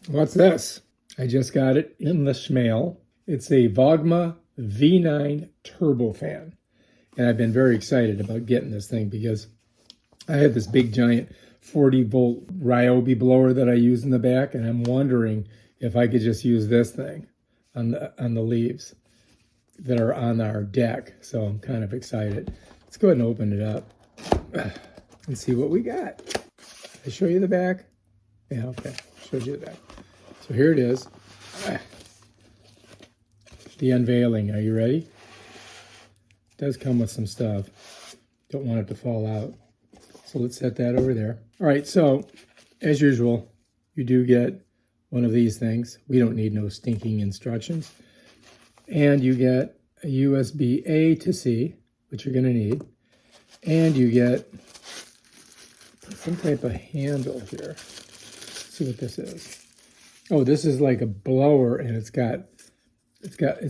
What's this? I just got it in the mail. It's a Vogma V9 Turbo Fan. And I've been very excited about getting this thing because I had this big giant 40-volt Ryobi blower that I use in the back, and I'm wondering if I could just use this thing on the leaves that are on our deck. So I'm kind of excited. Let's go ahead and open it up and see what we got. I show you the back? Yeah, okay. Showed you the back. So here it is. The unveiling. Are you ready? It does come with some stuff. Don't want it to fall out. So let's set that over there. All right, so as usual, you do get one of these things. We don't need no stinking instructions. And you get a USB A to C, which you're going to need. And you get some type of handle here. Let's see what this is. Oh, this is like a blower, and it's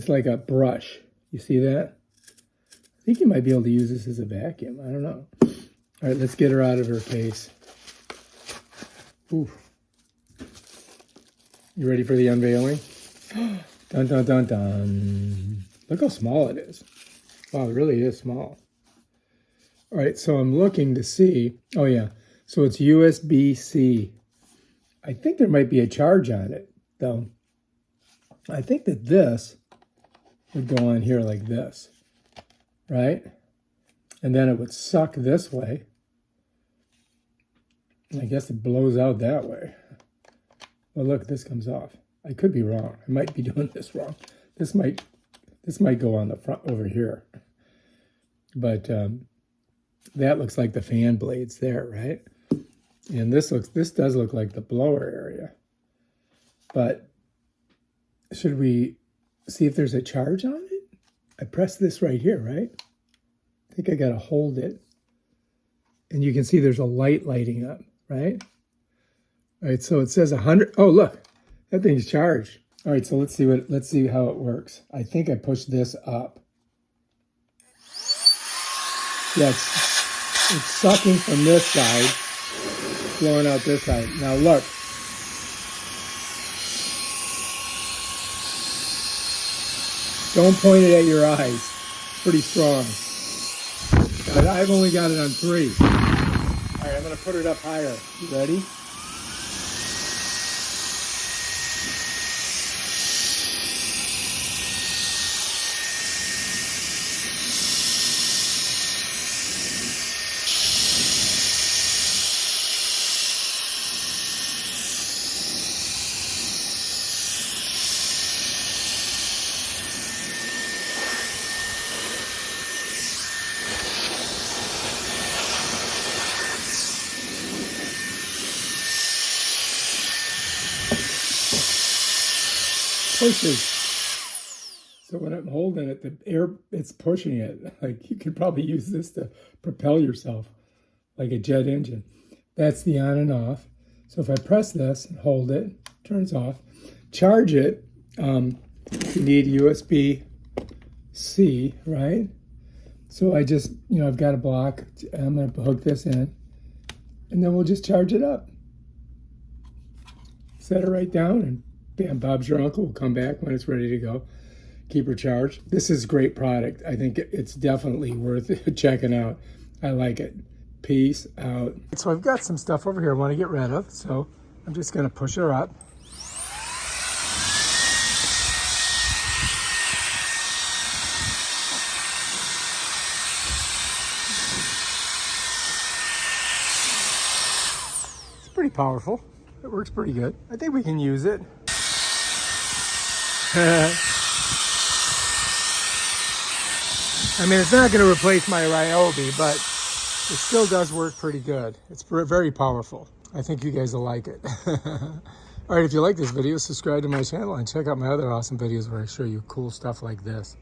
like a brush. You see that? I think you might be able to use this as a vacuum. I don't know. All right, let's get her out of her case. Ooh. You ready for the unveiling? Dun, dun, dun, dun. Look how small it is. Wow, it really is small. All right, so I'm looking to see. Oh, yeah. So it's USB-C. I think there might be a charge on it, though. I think that this would go on here like this, right? And then it would suck this way. I guess it blows out that way. Well, look, this comes off. I could be wrong. I might be doing this wrong. This might go on the front over here. But that looks like the fan blades there, right? And this does look like the blower area. But should we see if there's a charge on it? I press this right here, right? I think I got to hold it. And you can see there's a light lighting up, right? All right, so it says 100. Oh, look, that thing's charged. All right, so let's see how it works. I think I pushed this up. Yeah, it's sucking from this side, blowing out this side. Now look. Don't point it at your eyes. Pretty strong. But I've only got it on 3. All right, I'm going to put it up higher. You ready? Pushes. So when I'm holding it, the air, it's pushing it. Like you could probably use this to propel yourself like a jet engine. That's the on and off. So if I press this and hold it, it turns off. Charge it. You need USB-C, right? So I just, I've got a block. I'm going to hook this in, and then we'll just charge it up. Set it right down, and bam, Bob's your uncle. Will come back when it's ready to go. Keep her charged. This is a great product. I think it's definitely worth checking out. I like it. Peace out. So I've got some stuff over here I want to get rid of. So I'm just going to push her up. It's pretty powerful. It works pretty good. I think we can use it. I mean, it's not going to replace my Ryobi, but it still does work pretty good. It's very powerful. I think you guys will like it. All right, if you like this video, subscribe to my channel and check out my other awesome videos where I show you cool stuff like this.